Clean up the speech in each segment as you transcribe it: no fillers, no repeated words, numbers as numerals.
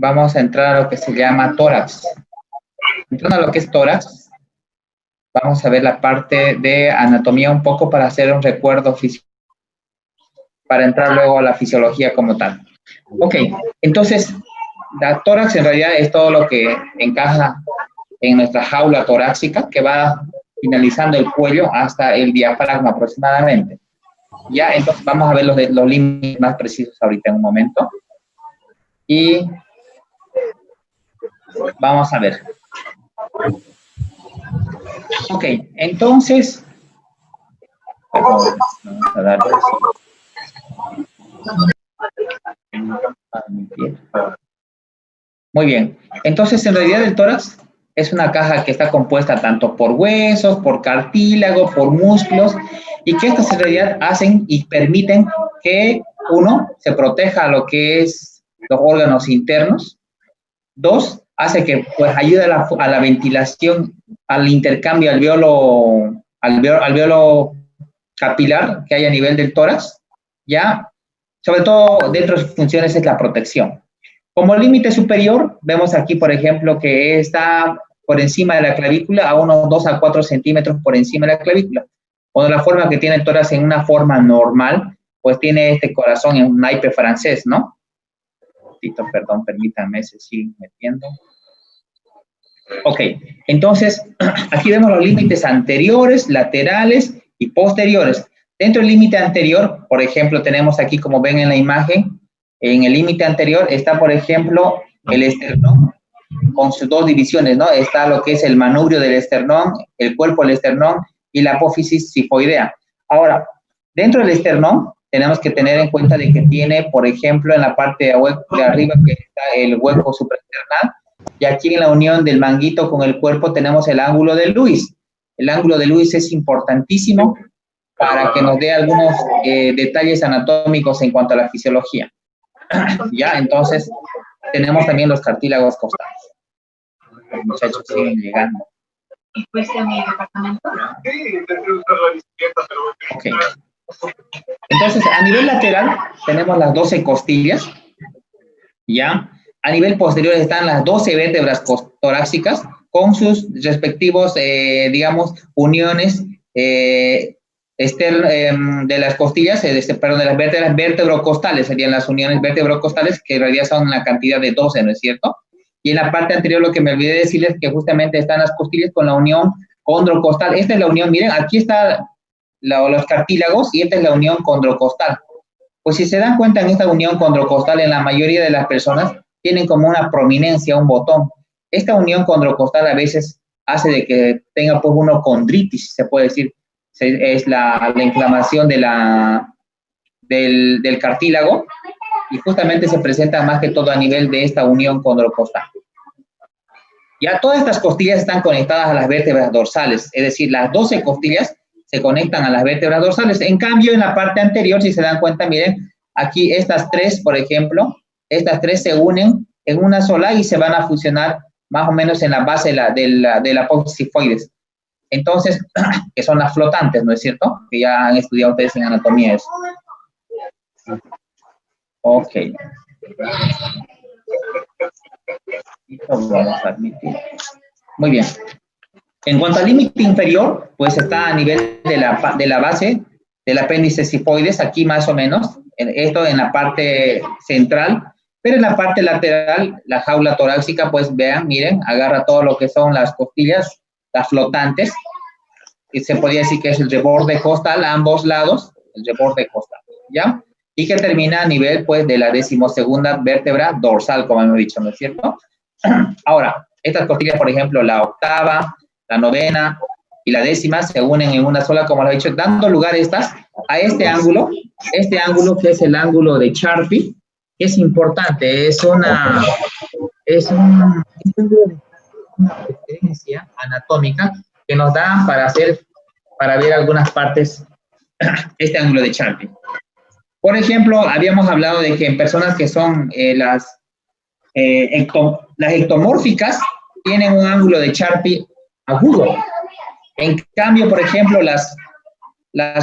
vamos a entrar a lo que se llama tórax. Entrando a lo que es tórax, vamos a ver la parte de anatomía un poco para hacer un recuerdo físico, para entrar luego a la fisiología como tal. Ok, entonces, la tórax en realidad es todo lo que encaja en nuestra jaula torácica, que va finalizando el cuello hasta el diafragma aproximadamente. Ya, entonces vamos a ver los límites más precisos ahorita en un momento. Y vamos a ver. Ok, entonces, vamos a darle muy bien. Entonces, en realidad el tórax es una caja que está compuesta tanto por huesos, por cartílago, por músculos, y que estas en realidad hacen y permiten que, uno, se proteja a lo que es los órganos internos. Dos, hace que pues ayude a la ventilación, al intercambio alveolo capilar que hay a nivel del tórax, ya, sobre todo dentro de sus funciones es la protección. Como límite superior, vemos aquí, por ejemplo, que está por encima de la clavícula, a unos 2 a 4 centímetros por encima de la clavícula. Cuando la forma que tiene el tórax en una forma normal, pues tiene este corazón en un naipe francés, ¿no? Perdón, permítanme, se sigue metiendo. Ok, entonces, aquí vemos los límites anteriores, laterales y posteriores. Dentro del límite anterior, por ejemplo, tenemos aquí, como ven en la imagen, en el límite anterior está, por ejemplo, el esternón con sus dos divisiones, ¿no? Está lo que es el manubrio del esternón, el cuerpo del esternón y la apófisis sifoidea. Ahora, dentro del esternón, tenemos que tener en cuenta de que tiene, por ejemplo, en la parte de arriba que está el hueco supraesternal, y aquí en la unión del manguito con el cuerpo tenemos el ángulo de Lewis. El ángulo de Lewis es importantísimo para que nos dé algunos detalles anatómicos en cuanto a la fisiología. Ya, entonces, tenemos también los cartílagos costales. Los muchachos siguen llegando. ¿Y fuiste a mi departamento? Ok. Entonces, a nivel lateral tenemos las 12 costillas, ¿ya? A nivel posterior están las 12 vértebras torácicas con sus respectivos, digamos, uniones de las costillas, perdón, de las vértebras vertebrocostales, serían las uniones vertebrocostales, que en realidad son la cantidad de 12, ¿no es cierto? Y en la parte anterior lo que me olvidé decirles que justamente están las costillas con la unión condrocostal. Esta es la unión, miren, aquí está los cartílagos y esta es la unión condrocostal. Pues si se dan cuenta en esta unión condrocostal, en la mayoría de las personas tienen como una prominencia, un botón. Esta unión condrocostal a veces hace de que tenga pues una condritis, se puede decir, es la inflamación del cartílago, y justamente se presenta más que todo a nivel de esta unión condrocostal. Ya todas estas costillas están conectadas a las vértebras dorsales, es decir, las 12 costillas se conectan a las vértebras dorsales. En cambio, en la parte anterior, si se dan cuenta, miren, aquí estas tres, por ejemplo, estas tres se unen en una sola y se van a fusionar más o menos en la base de la apófisis sifoides. Entonces, que son las flotantes, ¿no es cierto? Que ya han estudiado ustedes en anatomía eso. Ok. Esto vamos a admitir. Muy bien. En cuanto al límite inferior, pues está a nivel de la base del apéndice sifoides, aquí más o menos, esto en la parte central, pero en la parte lateral, la jaula torácica, pues vean, miren, agarra todo lo que son las costillas, las flotantes, y se podría decir que es el reborde costal a ambos lados, el reborde costal, ¿ya? Y que termina a nivel, pues, de la 12ª vértebra dorsal, como hemos dicho, ¿no es cierto? Ahora, estas costillas, por ejemplo, la 8ª, la 9ª y la 10ª se unen en una sola, como lo he dicho, dando lugar a este ángulo que es el ángulo de Charpy, que es importante, es una referencia anatómica que nos da para ver algunas partes este ángulo de Charpy. Por ejemplo, habíamos hablado de que en personas que son las ectomórficas tienen un ángulo de Charpy agudo. En cambio, por ejemplo, las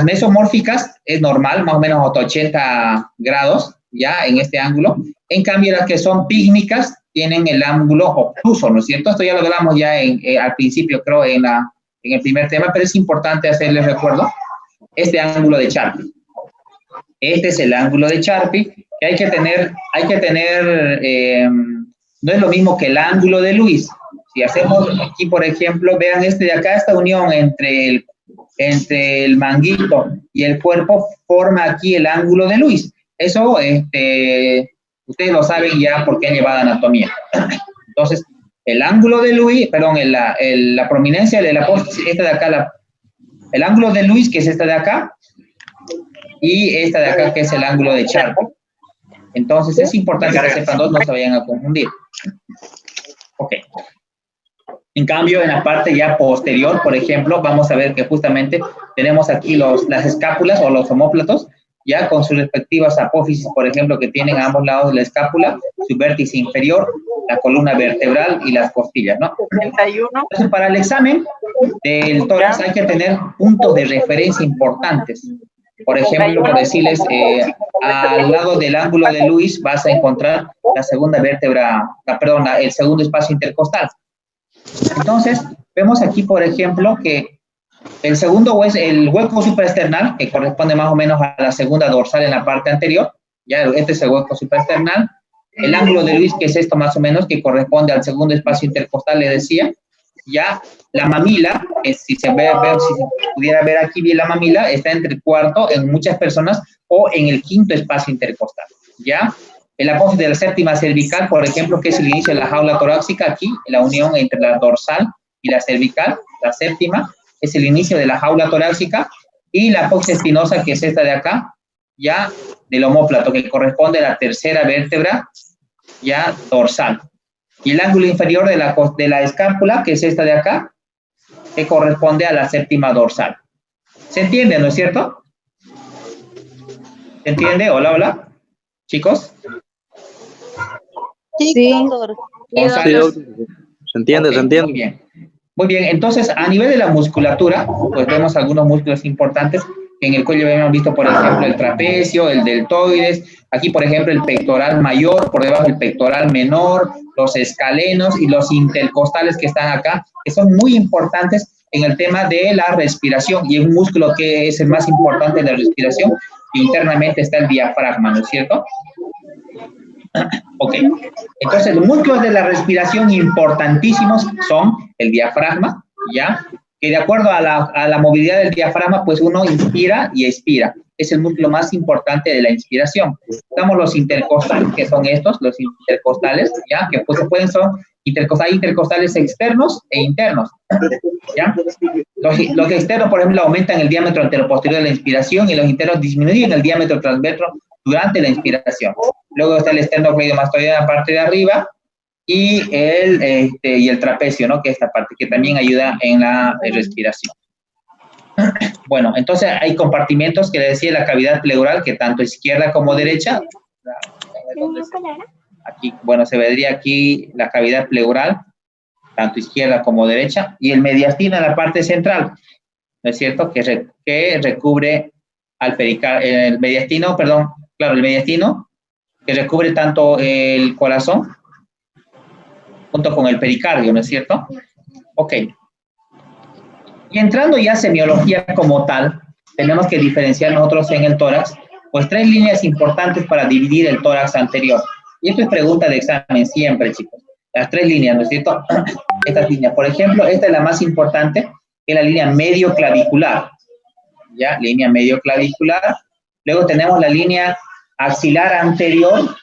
mesomórficas es normal, más o menos 80 grados, ya en este ángulo. En cambio, las que son pígmicas tienen el ángulo obtuso, ¿no es cierto? Esto ya lo hablamos ya al principio, creo, en el primer tema, pero es importante hacerles recuerdo este ángulo de Charpy. Este es el ángulo de Charpy que hay que tener, no es lo mismo que el ángulo de Lewis. Si hacemos aquí, por ejemplo, vean este de acá, esta unión entre el manguito y el cuerpo forma aquí el ángulo de Lewis. Eso, ustedes lo saben ya porque han llevado anatomía. Entonces, el ángulo de Lewis, perdón, la prominencia de la apófisis, esta de acá, el ángulo de Lewis, que es esta de acá, y esta de acá, que es el ángulo de Charpy. Entonces, es importante que sepan dos, no se vayan a confundir. Ok. En cambio, en la parte ya posterior, por ejemplo, vamos a ver que justamente tenemos aquí las escápulas o los omóplatos, ya con sus respectivas apófisis, por ejemplo, que tienen a ambos lados de la escápula, su vértice inferior, la columna vertebral y las costillas, ¿no? 61. Entonces, para el examen del tórax hay que tener puntos de referencia importantes. Por ejemplo, por decirles, al lado del ángulo de Lewis vas a encontrar la segunda vértebra, el segundo espacio intercostal. Entonces, vemos aquí, por ejemplo, que el segundo es el hueco supraesternal, que corresponde más o menos a la segunda dorsal en la parte anterior. Ya, este es el hueco supraesternal. El ángulo de Lewis, que es esto más o menos, que corresponde al segundo espacio intercostal, le decía. Ya, la mamila, si se pudiera ver aquí bien la mamila, está entre el cuarto en muchas personas o en el quinto espacio intercostal. Ya, el apófisis de la séptima cervical, por ejemplo, que es el inicio de la jaula torácica, aquí, la unión entre la dorsal y la cervical, la séptima, es el inicio de la jaula torácica, y la apófisis espinosa, que es esta de acá, ya, del omóplato, que corresponde a la tercera vértebra, ya, dorsal. Y el ángulo inferior de la escápula, que es esta de acá, que corresponde a la séptima dorsal. ¿Se entiende, no es cierto? ¿Se entiende? Hola, hola. ¿Chicos? Sí. Se entiende, Okay, se entiende. Muy bien. Muy bien, entonces, a nivel de la musculatura, pues vemos algunos músculos importantes. En el cuello hemos visto, por ejemplo, el trapecio, el deltoides, aquí, por ejemplo, el pectoral mayor, por debajo el pectoral menor, los escalenos y los intercostales que están acá, que son muy importantes en el tema de la respiración, y un músculo que es el más importante de la respiración, internamente está el diafragma, ¿no es cierto? Ok, entonces los músculos de la respiración importantísimos son el diafragma, ¿ya? Que de acuerdo a la movilidad del diafragma, pues uno inspira y expira. Es el músculo más importante de la inspiración. Estamos los intercostales, que son estos, los intercostales, ¿ya? Que pues son intercostales externos e internos, ¿ya? Los externos, por ejemplo, aumentan el diámetro anteroposterior de la inspiración, y los internos disminuyen el diámetro transverso durante la inspiración. Luego está el esternocleidomastoideo en la parte de arriba, y el trapecio, ¿no? Que es esta parte que también ayuda en la respiración. Bueno, entonces hay compartimentos que le decía la cavidad pleural, que tanto izquierda como derecha. Aquí, bueno, se vería aquí la cavidad pleural, tanto izquierda como derecha, y el mediastino en la parte central, ¿no es cierto? Que recubre al pericardio, el mediastino, perdón, claro, el mediastino, que recubre tanto el corazón junto con el pericardio, ¿no es cierto? Ok. Y entrando ya a semiología como tal, tenemos que diferenciar nosotros en el tórax, pues 3 líneas importantes para dividir el tórax anterior. Y esto es pregunta de examen siempre, chicos. Las 3 líneas, ¿no es cierto? Estas líneas, por ejemplo, esta es la más importante, que es la línea medio clavicular. ¿Ya? Línea medio clavicular. Luego tenemos la línea axilar anterior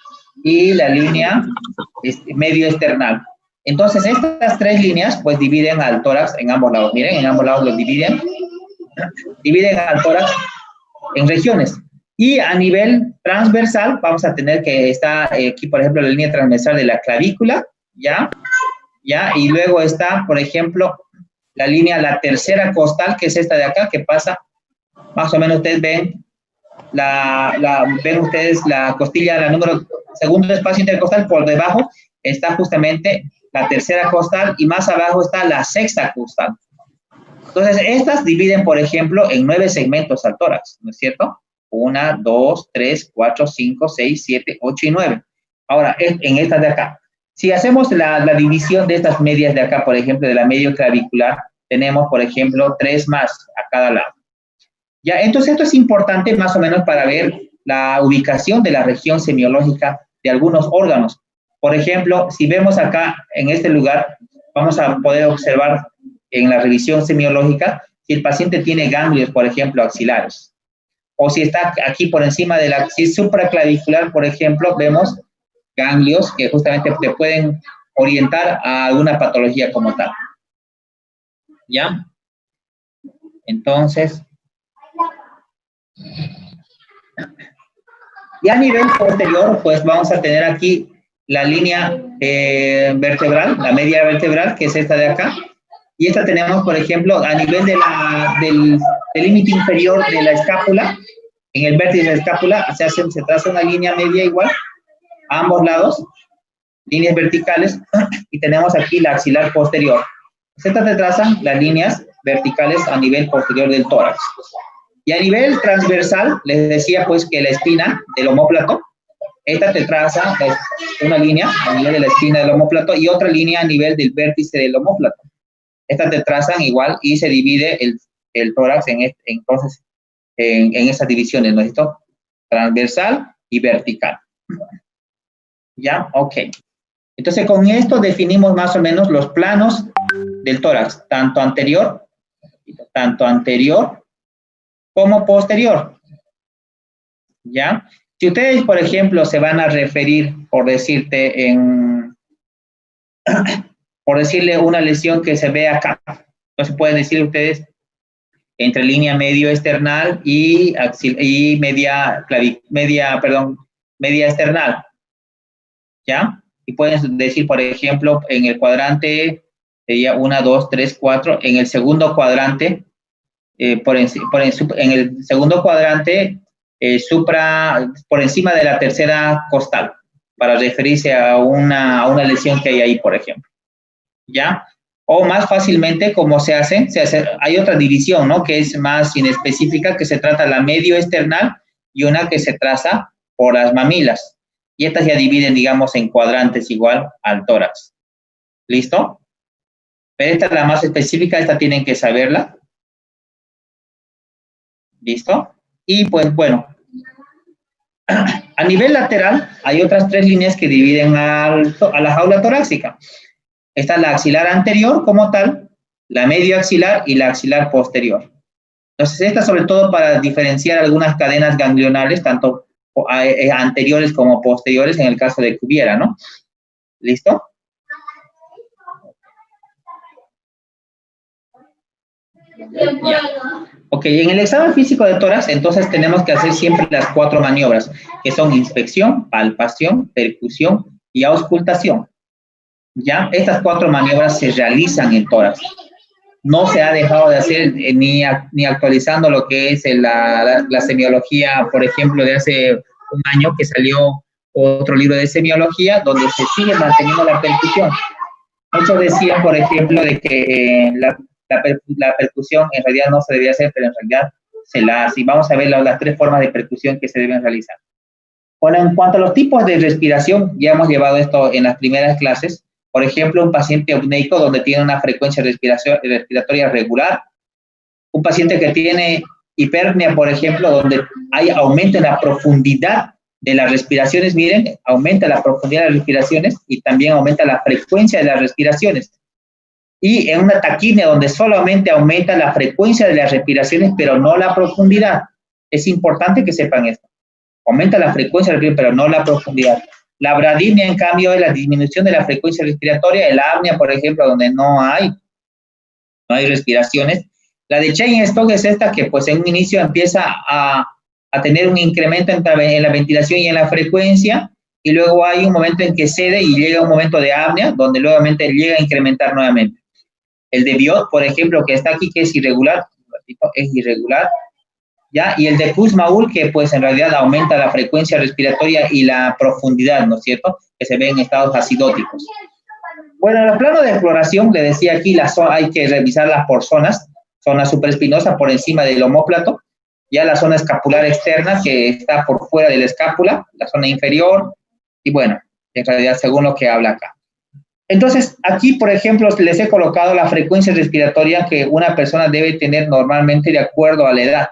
y la línea medio esternal. Entonces, estas 3 líneas, pues, dividen al tórax en ambos lados. Miren, en ambos lados los dividen. Dividen al tórax en regiones. Y a nivel transversal, vamos a tener que está aquí, por ejemplo, la línea transversal de la clavícula, ¿ya? Y luego está, por ejemplo, la tercera costal, que es esta de acá, que pasa, más o menos ustedes ven, ven ustedes la costilla, segundo espacio intercostal, por debajo está justamente la tercera costal, y más abajo está la sexta costal. Entonces, estas dividen, por ejemplo, en 9 segmentos al tórax, ¿no es cierto? 1, 2, 3, 4, 5, 6, 7, 8 y 9. Ahora, en estas de acá. Si hacemos la división de estas medias de acá, por ejemplo, de la medio clavicular, tenemos, por ejemplo, 3 más a cada lado. Ya, entonces esto es importante más o menos para ver la ubicación de la región semiológica de algunos órganos. Por ejemplo, si vemos acá en este lugar, vamos a poder observar en la revisión semiológica si el paciente tiene ganglios, por ejemplo, axilares. O si está aquí por encima de la axis supraclavicular, por ejemplo, vemos ganglios que justamente te pueden orientar a alguna patología como tal. ¿Ya? Entonces, y a nivel posterior, pues vamos a tener aquí la línea vertebral, la media vertebral, que es esta de acá. Y esta tenemos, por ejemplo, a nivel del límite inferior de la escápula, en el vértice de la escápula se traza una línea media igual a ambos lados, líneas verticales, y tenemos aquí la axilar posterior. Estas se trazan las líneas verticales a nivel posterior del tórax. Y a nivel transversal, les decía pues que la espina del omóplato, esta te traza una línea a nivel de la espina del omóplato y otra línea a nivel del vértice del omóplato. Estas te trazan igual y se divide el tórax entonces en esas divisiones, ¿no es esto? Transversal y vertical. ¿Ya? Ok. Entonces con esto definimos más o menos los planos del tórax, tanto anterior como posterior. ¿Ya? Si ustedes, por ejemplo, se van a referir, por decirte, por decirle una lesión que se ve acá, entonces pueden decir ustedes entre línea medio esternal y media esternal. ¿Ya? Y pueden decir, por ejemplo, en el cuadrante, sería 1, 2, 3, 4, en el segundo cuadrante, en el segundo cuadrante, por encima de la tercera costal, para referirse a una lesión que hay ahí, por ejemplo. ¿Ya? O más fácilmente, como se hace, hay otra división, ¿no? Que es más inespecífica, que se trata la medio esternal y una que se traza por las mamilas. Y estas ya dividen, digamos, en cuadrantes igual al tórax. ¿Listo? Pero esta es la más específica, esta tienen que saberla. ¿Listo? Y pues bueno, a nivel lateral hay otras 3 líneas que dividen a la jaula torácica. Está la axilar anterior como tal, la medio axilar y la axilar posterior. Entonces, esta sobre todo para diferenciar algunas cadenas ganglionales, tanto anteriores como posteriores, en el caso de que hubiera, ¿no? ¿Listo? Ya. Ok, en el examen físico de tórax, entonces tenemos que hacer siempre las 4 maniobras, que son inspección, palpación, percusión y auscultación. ¿Ya? Estas 4 maniobras se realizan en tórax. No se ha dejado de hacer ni actualizando lo que es la semiología, por ejemplo, de hace un año que salió otro libro de semiología donde se sigue manteniendo la percusión. Muchos decían, por ejemplo, de que la percusión en realidad no se debía hacer, pero en realidad se la hace. Y vamos a ver las 3 formas de percusión que se deben realizar. Bueno, en cuanto a los tipos de respiración, ya hemos llevado esto en las primeras clases. Por ejemplo, un paciente apneico donde tiene una frecuencia respiratoria regular. Un paciente que tiene hiperpnea, por ejemplo, donde hay aumento en la profundidad de las respiraciones. Miren, aumenta la profundidad de las respiraciones y también aumenta la frecuencia de las respiraciones. Y en una taquipnea donde solamente aumenta la frecuencia de las respiraciones, pero no la profundidad. Es importante que sepan esto. Aumenta la frecuencia respiratoria, pero no la profundidad. La bradipnea, en cambio, es la disminución de la frecuencia respiratoria. El apnea, por ejemplo, donde no hay respiraciones. La de Cheyne-Stokes es esta que, pues, en un inicio empieza a tener un incremento en la ventilación y en la frecuencia, y luego hay un momento en que cede y llega un momento de apnea, donde nuevamente llega a incrementar nuevamente. El de Biot, por ejemplo, que está aquí, que es irregular, ¿ya? Y el de Kussmaul, que pues en realidad aumenta la frecuencia respiratoria y la profundidad, ¿no es cierto? Que se ve en estados acidóticos. Bueno, en el plano de exploración, le decía aquí, hay que revisarlas por zonas. Zona supraespinosa por encima del omóplato, ya la zona escapular externa que está por fuera de la escápula, la zona inferior, y bueno, en realidad según lo que habla acá. Entonces, aquí, por ejemplo, les he colocado la frecuencia respiratoria que una persona debe tener normalmente de acuerdo a la edad.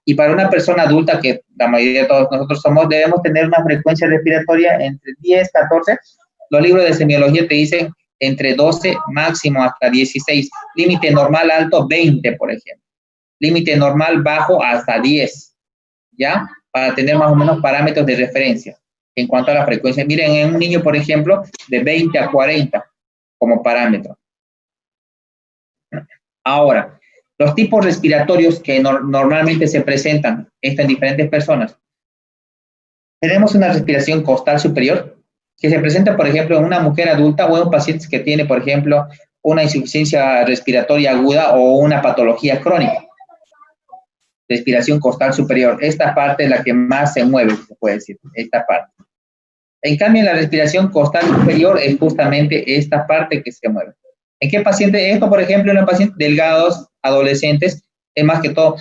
Y para una persona adulta, que la mayoría de todos nosotros somos, debemos tener una frecuencia respiratoria entre 10, 14. Los libros de semiología te dicen entre 12, máximo hasta 16. Límite normal alto, 20, por ejemplo. Límite normal bajo hasta 10, ¿ya? Para tener más o menos parámetros de referencia en cuanto a la frecuencia. Miren, en un niño, por ejemplo, de 20 a 40 como parámetro. Ahora, los tipos respiratorios que normalmente se presentan en diferentes personas. Tenemos una respiración costal superior, que se presenta, por ejemplo, en una mujer adulta o en un paciente que tiene, por ejemplo, una insuficiencia respiratoria aguda o una patología crónica. Respiración costal superior. Esta parte es la que más se mueve, se puede decir, esta parte. En cambio, la respiración costal superior es justamente esta parte que se mueve. ¿En qué paciente? Esto, por ejemplo, en los pacientes delgados, adolescentes, es más que todo,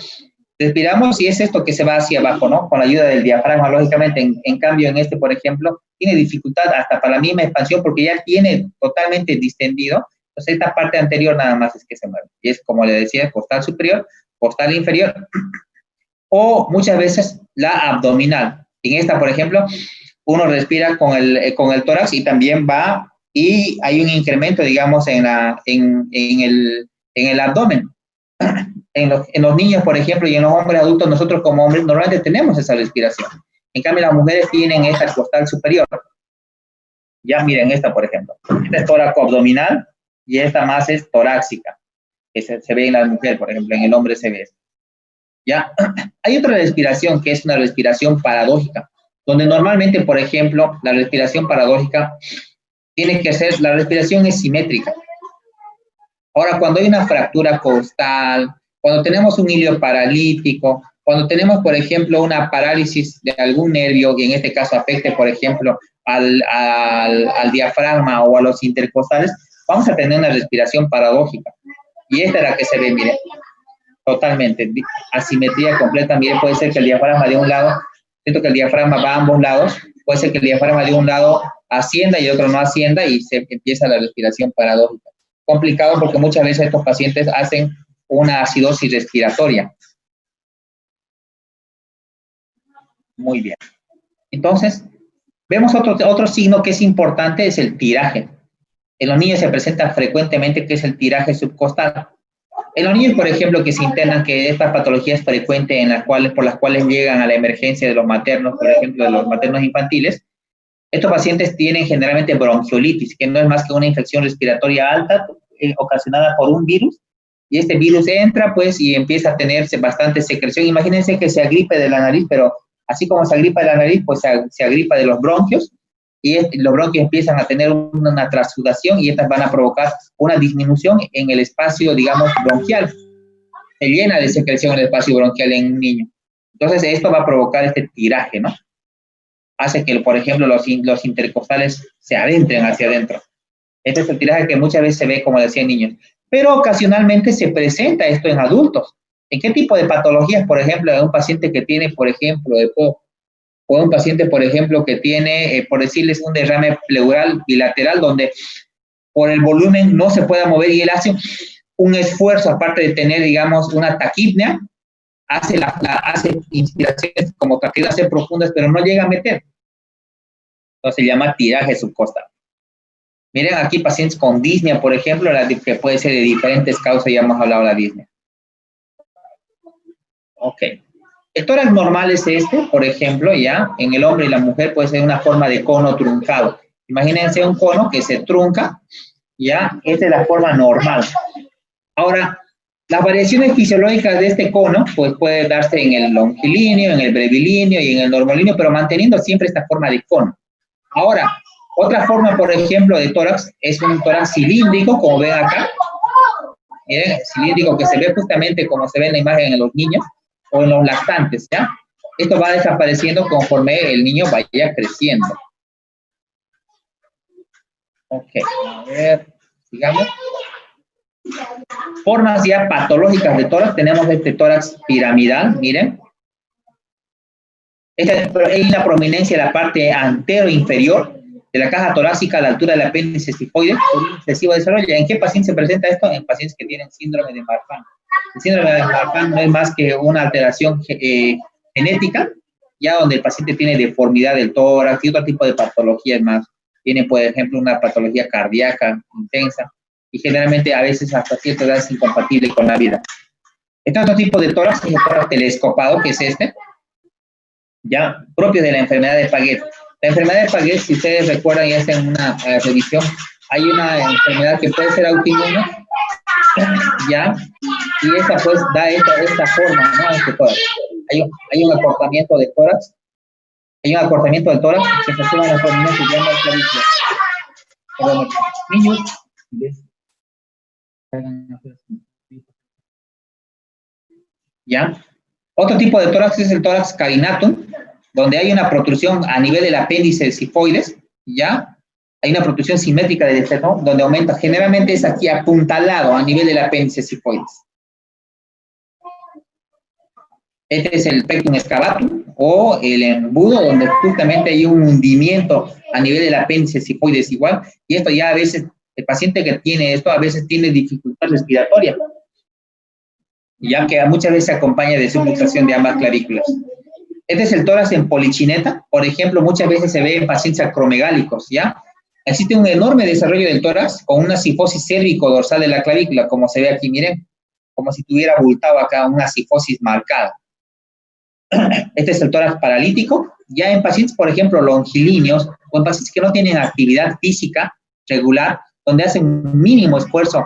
respiramos y es esto que se va hacia abajo, ¿no? Con la ayuda del diafragma, lógicamente. En cambio, en este, por ejemplo, tiene dificultad hasta para la misma expansión porque ya tiene totalmente distendido. Entonces, esta parte anterior nada más es que se mueve. Y es, como le decía, costal superior, costal inferior, o muchas veces la abdominal. En esta, por ejemplo, uno respira con el tórax y también va, y hay un incremento, digamos, en el abdomen. En los niños, por ejemplo, y en los hombres adultos, nosotros como hombres normalmente tenemos esa respiración. En cambio, las mujeres tienen esta costal superior. Ya miren esta, por ejemplo. Esta es tóraco-abdominal y esta más es torácica, que se ve en la mujer, por ejemplo, en el hombre se ve. ¿Ya? Hay otra respiración que es una respiración paradójica, donde normalmente, por ejemplo, la respiración paradójica tiene que ser, la respiración es simétrica. Ahora, cuando hay una fractura costal, cuando tenemos un hilio paralítico, cuando tenemos, por ejemplo, una parálisis de algún nervio, y en este caso afecte, por ejemplo, al diafragma o a los intercostales, vamos a tener una respiración paradójica. Y esta es la que se ve, miren, totalmente, asimetría completa. Mire, puede ser que el diafragma de un lado, siento que el diafragma va a ambos lados, puede ser que el diafragma de un lado ascienda y el otro no ascienda y se empieza la respiración paradójica. Complicado porque muchas veces estos pacientes hacen una acidosis respiratoria. Muy bien. Entonces, vemos otro signo que es importante, es el tiraje. En los niños se presenta frecuentemente, que es el tiraje subcostal. En los niños, por ejemplo, que se internan, que esta patología es frecuente por las cuales llegan a la emergencia de los maternos, por ejemplo, de los maternos infantiles, estos pacientes tienen generalmente bronquiolitis, que no es más que una infección respiratoria alta ocasionada por un virus, y este virus entra, pues, y empieza a tener bastante secreción. Imagínense que se agripe de la nariz, pero así como se agripa de la nariz, pues se agripa de los bronquios, y los bronquios empiezan a tener una transsudación y estas van a provocar una disminución en el espacio, digamos, bronquial. Se llena de secreción el espacio bronquial en un niño. Entonces, esto va a provocar este tiraje, ¿no? Hace que, por ejemplo, los intercostales se adentren hacia adentro. Este es el tiraje que muchas veces se ve, como decía, en niños. Pero ocasionalmente se presenta esto en adultos. ¿En qué tipo de patologías? Por ejemplo, en un paciente que tiene, por ejemplo, EPOC, o un paciente, por ejemplo, que tiene, por decirles, un derrame pleural bilateral, donde por el volumen no se pueda mover y él hace un esfuerzo, aparte de tener, digamos, una taquipnea, hace inspiraciones como taquidas profundas, pero no llega a meter. Entonces se llama tiraje subcostal. Miren aquí pacientes con disnea, por ejemplo, que puede ser de diferentes causas, ya hemos hablado de la disnea. Ok. El tórax normal es este, por ejemplo, ya, en el hombre y la mujer puede ser una forma de cono truncado. Imagínense un cono que se trunca, ya, esta es la forma normal. Ahora, las variaciones fisiológicas de este cono, pues puede darse en el longilíneo, en el brevilíneo y en el normalíneo, pero manteniendo siempre esta forma de cono. Ahora, otra forma, por ejemplo, de tórax es un tórax cilíndrico, como ven acá. Miren, cilíndrico que se ve justamente como se ve en la imagen en los niños o en los lactantes, ¿ya? Esto va desapareciendo conforme el niño vaya creciendo. Ok, a ver, sigamos. Formas ya patológicas de tórax, tenemos este tórax piramidal, miren. Hay una prominencia en la parte antero inferior, de la caja torácica a la altura del apéndice sifoide por un excesivo desarrollo. ¿En qué paciente se presenta esto? En pacientes que tienen síndrome de Marfan. El síndrome de Marfan no es más que una alteración genética, ya donde el paciente tiene deformidad del tórax y otro tipo de patologías más. Tiene, por ejemplo, una patología cardíaca intensa y generalmente a veces hasta cierta edad es incompatible con la vida. Este otro tipo de tórax es el tórax telescopado, que es este, ya propio de la enfermedad de Paget. La enfermedad de Paget, si ustedes recuerdan y hacen una revisión, hay una enfermedad que puede ser autoinmune, ya, y esa pues da esta forma, ¿no? Este tórax. Hay un acortamiento de tórax, hay un acortamiento del tórax que se suma a la forma que se llama clavícula. Perdón, niños, ¿ya? Otro tipo de tórax es el tórax carinatum, donde hay una protrusión a nivel del apéndice sifoides, ¿ya? Hay una protrusión simétrica del esternón, donde aumenta, generalmente es aquí apuntalado a nivel del apéndice sifoides. Este es el pectum excavatum o el embudo, donde justamente hay un hundimiento a nivel del apéndice sifoides igual, y esto ya a veces, el paciente que tiene esto a veces tiene dificultad respiratoria, ya que muchas veces se acompaña de subluxación de ambas clavículas. Este es el tórax en polichineta, por ejemplo, muchas veces se ve en pacientes acromegálicos, ¿ya? Existe un enorme desarrollo del tórax con una sifosis cérvico-dorsal de la clavícula, como se ve aquí, miren, como si tuviera abultado acá una sifosis marcada. Este es el tórax paralítico, ya en pacientes, por ejemplo, longilíneos, o en pacientes que no tienen actividad física regular, donde hacen un mínimo esfuerzo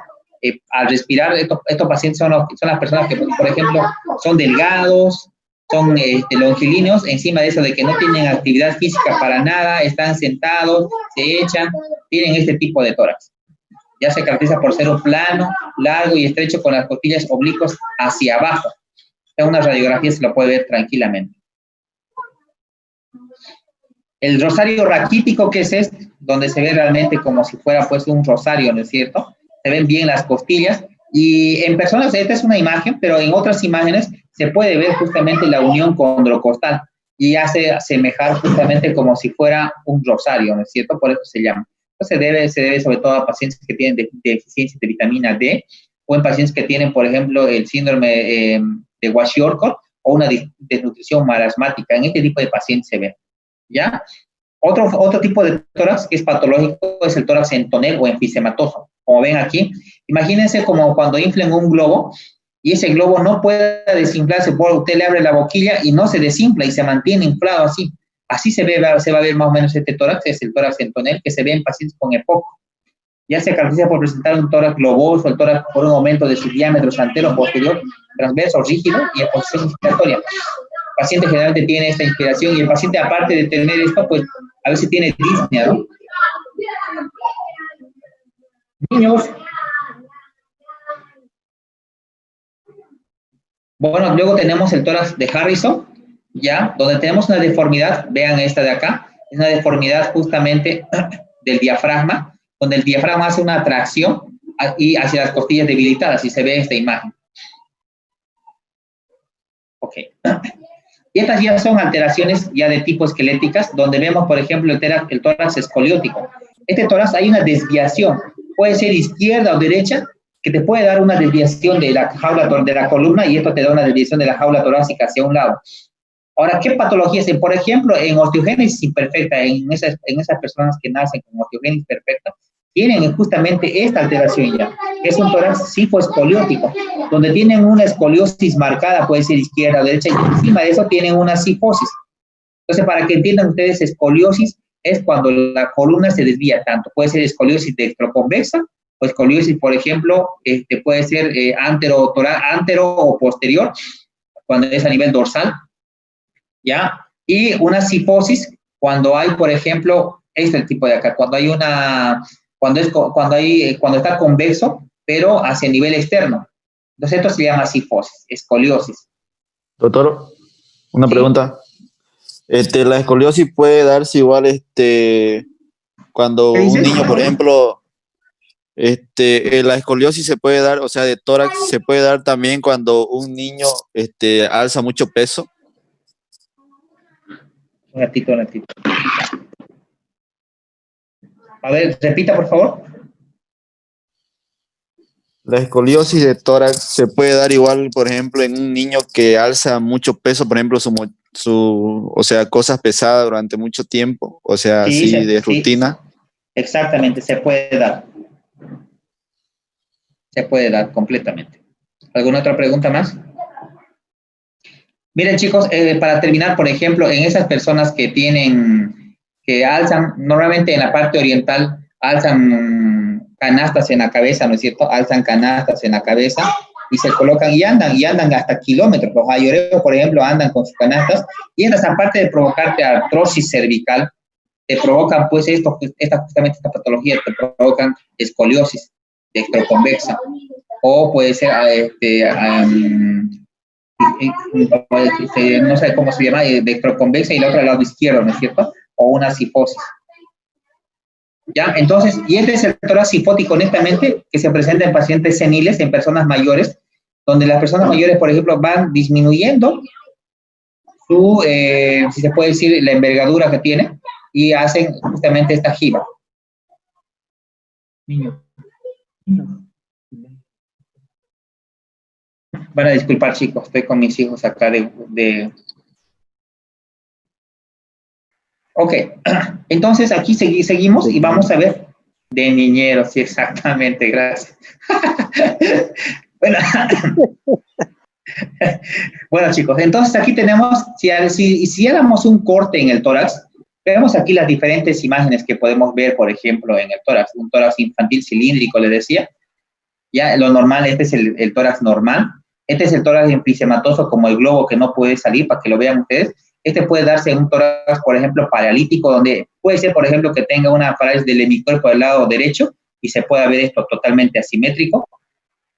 al respirar. Estos pacientes son las personas que, por ejemplo, son delgados, son longilíneos, encima de eso de que no tienen actividad física para nada, están sentados, se echan, tienen este tipo de tórax. Ya se caracteriza por ser un plano, largo y estrecho con las costillas oblicuas hacia abajo. En una radiografía se lo puede ver tranquilamente. El rosario raquítico, que es este, donde se ve realmente como si fuera pues un rosario, ¿no es cierto? Se ven bien las costillas y en personas, esta es una imagen, pero en otras imágenes se puede ver justamente la unión condrocostal y hace asemejar justamente como si fuera un rosario, ¿no es cierto? Por eso se llama. Entonces se debe sobre todo a pacientes que tienen deficiencia de vitamina D o en pacientes que tienen, por ejemplo, el síndrome de Kwashiorkor o una desnutrición marasmática. En este tipo de pacientes se ve, ¿ya? Otro tipo de tórax que es patológico es el tórax en tonel o enfisematoso. Como ven aquí, imagínense como cuando inflan un globo y ese globo no puede desinflarse, usted le abre la boquilla y no se desinfla y se mantiene inflado así. Así se va a ver más o menos este tórax, es el tórax en tonel que se ve en pacientes con EPOC. Ya se caracteriza por presentar un tórax globoso, el tórax por un aumento de su diámetro antero, posterior, transverso, rígido y en posición inspiratoria. El paciente generalmente tiene esta inspiración y el paciente, aparte de tener esto, pues a veces tiene disnea, ¿no? Niños. Bueno, luego tenemos el tórax de Harrison, ya, donde tenemos una deformidad, vean esta de acá, es una deformidad justamente del diafragma, donde el diafragma hace una tracción y hacia las costillas debilitadas, y se ve esta imagen. Ok. Y estas ya son alteraciones ya de tipo esqueléticas, donde vemos, por ejemplo, el tórax escoliótico. Este tórax hay una desviación, puede ser izquierda o derecha, que te puede dar una desviación de la jaula de la columna y esto te da una desviación de la jaula torácica hacia un lado. Ahora, ¿qué patologías? Por ejemplo, en osteogénesis imperfecta, en esas personas que nacen con osteogénesis perfecta, tienen justamente esta alteración ya. Es un tórax sifoescoliótico, donde tienen una escoliosis marcada, puede ser izquierda o derecha, y encima de eso tienen una sifosis. Entonces, para que entiendan ustedes, escoliosis es cuando la columna se desvía tanto. Puede ser escoliosis dextroconvexa, o escoliosis, por ejemplo, puede ser antero o posterior, cuando es a nivel dorsal, ¿ya? Y una sifosis cuando hay, por ejemplo, este tipo de acá, cuando hay cuando está convexo, pero hacia el nivel externo. Entonces esto se llama sifosis, escoliosis. Doctor, una ¿Sí? pregunta. La escoliosis puede darse igual, cuando ¿Qué un dices? niño, por ejemplo, la escoliosis se puede dar, o sea, de tórax se puede dar también cuando un niño, alza mucho peso. Un ratito. A ver, repita, por favor. La escoliosis de tórax se puede dar igual, por ejemplo, en un niño que alza mucho peso, por ejemplo, o sea, cosas pesadas durante mucho tiempo, o sea, Sí, así de sí, rutina. exactamente, se puede dar. Se puede dar completamente. ¿Alguna otra pregunta más? Miren, chicos, para terminar, por ejemplo, en esas personas que alzan, normalmente en la parte oriental, alzan canastas en la cabeza, ¿no es cierto? Alzan canastas en la cabeza y se colocan y andan hasta kilómetros. Los ayoreos, por ejemplo, andan con sus canastas y estas, aparte de provocarte artrosis cervical, te provocan, pues, justamente esta patología, te provocan escoliosis dextroconvexa o puede ser, no sé cómo se llama, dextroconvexa y la otra al lado izquierdo, ¿no es cierto? O una cifosis. ¿Ya? Entonces, y este es el tórax sifótico, honestamente, que se presenta en pacientes seniles, en personas mayores, donde las personas mayores, por ejemplo, van disminuyendo su, si se puede decir, la envergadura que tiene y hacen justamente esta jiba. Niño. Van a disculpar, chicos, estoy con mis hijos acá Ok, entonces aquí seguimos y vamos a ver de niñeros, sí, exactamente, gracias. Bueno, bueno, chicos, entonces aquí tenemos, si hagamos un corte en el tórax, vemos aquí las diferentes imágenes que podemos ver, por ejemplo, en el tórax, un tórax infantil cilíndrico, les decía, ya lo normal, este es el tórax normal, este es el tórax emfisемatoso como el globo que no puede salir, para que lo vean ustedes. Este puede darse en un tórax, por ejemplo, paralítico, donde puede ser, por ejemplo, que tenga una parálisis del hemicuerpo del lado derecho y se pueda ver esto totalmente asimétrico.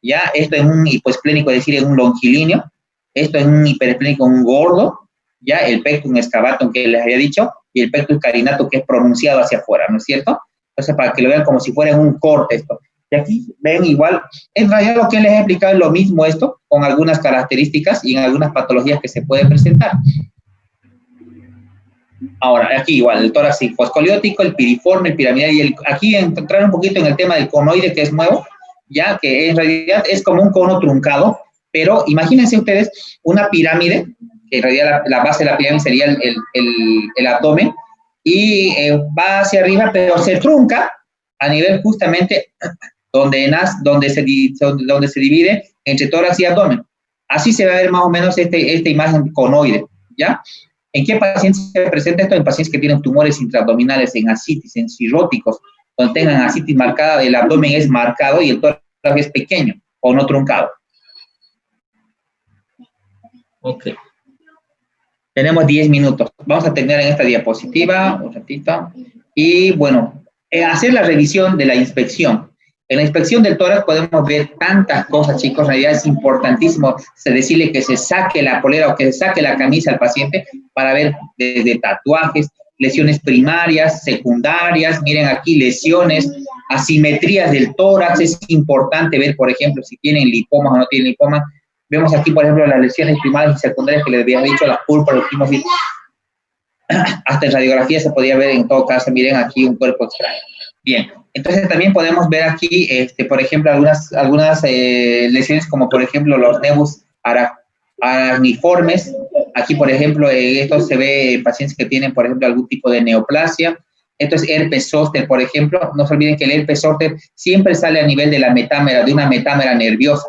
Ya, esto es un hipoesplénico, es decir, es un longilíneo. Esto es un hiperesplénico, un gordo. Ya, el pectum excavatum que les había dicho y el pectus carinatum que es pronunciado hacia afuera, ¿no es cierto? Entonces, para que lo vean como si fuera un corte esto. Y aquí ven igual, en realidad lo que les he explicado es lo mismo esto, con algunas características y en algunas patologías que se pueden presentar. Ahora, aquí igual, el tórax hiposcoliótico, el piriforme, el piramidal, y aquí entrar un poquito en el tema del conoide, que es nuevo, ya que en realidad es como un cono truncado, pero imagínense ustedes una pirámide, que en realidad la base de la pirámide sería el abdomen, y va hacia arriba, pero se trunca a nivel justamente donde se divide entre tórax y abdomen. Así se va a ver más o menos esta imagen conoide, ¿ya? ¿En qué pacientes se presenta esto? En pacientes que tienen tumores intraabdominales, en ascitis, en cirróticos, donde tengan ascitis marcada, el abdomen es marcado y el tórax es pequeño o no truncado. Ok. Tenemos 10 minutos. Vamos a terminar en esta diapositiva, un ratito. Y bueno, hacer la revisión de la inspección. En la inspección del tórax podemos ver tantas cosas, chicos. En realidad es importantísimo decirle que se saque la polera o que se saque la camisa al paciente para ver desde tatuajes, lesiones primarias, secundarias. Miren aquí lesiones, asimetrías del tórax. Es importante ver, por ejemplo, si tienen lipomas o no tienen lipomas. Vemos aquí, por ejemplo, las lesiones primarias y secundarias que les había dicho, las púrpuras, hasta en radiografía se podía ver en todo caso. Miren aquí un cuerpo extraño. Bien, entonces también podemos ver aquí, por ejemplo, algunas lesiones como por ejemplo los nevus aracniformes. Aquí, por ejemplo, esto se ve en pacientes que tienen, por ejemplo, algún tipo de neoplasia. Esto es herpes zóster, por ejemplo. No se olviden que el herpes zóster siempre sale a nivel de la metámera, de una metámera nerviosa,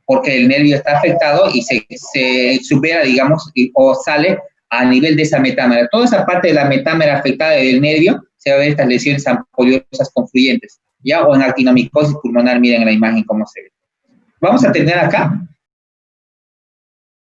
porque el nervio está afectado y se supera, digamos, o sale a nivel de esa metámera. Toda esa parte de la metámera afectada del nervio se va a ver estas lesiones ampoliosas confluyentes, ¿ya? O en actinomicosis pulmonar, miren en la imagen cómo se ve. Vamos a terminar acá.